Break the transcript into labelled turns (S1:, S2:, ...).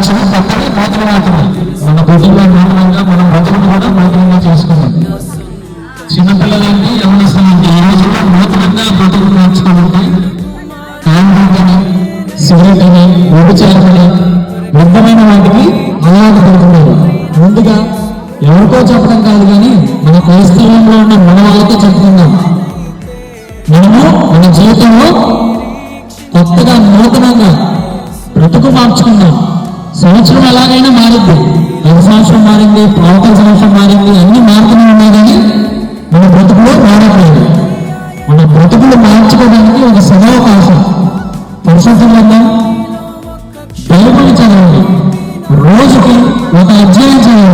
S1: ప్రారంభించిన కొత్తగా నూతన మాత్రమే మన కుటుంబం నూతనంగా మనం బ్రతుకును కూడా నూతనంగా చేసుకున్నాం. చిన్నపిల్లలంటే యవనస్తులంటే ఈ రోజుల్లో నూతనంగా బ్రతుకు మార్చుకుంటే కాంగ్రెస్ సిగరెట్ అని వ్యభిచారమని వ్యర్థమైన వాటికి అలవాటు పడుతున్నారు. ముందుగా ఎవరికో చెప్పడం కాదు కానీ మన క్రైస్తవంలో ఉన్న మన వాళ్ళకే చెప్తున్నాం. మనము మన జీవితంలో కొత్తగా నూతనంగా బ్రతుకు మార్చుకుందాం. సంవత్సరం ఎలాగైనా మారింది, 5 సంవత్సరం మారింది, ప్రవచన సంవత్సరం మారింది, అన్ని మారుతూనే ఉన్నాయి కానీ మన బ్రతుకులో మారట్లేదు. మన బ్రతుకులు మార్చుకోవడానికి ఒక సదావకాశం. పరిశుద్ధంగా బైబిల్ చదవండి, రోజుకి ఒక అధ్యాయం చదవండి.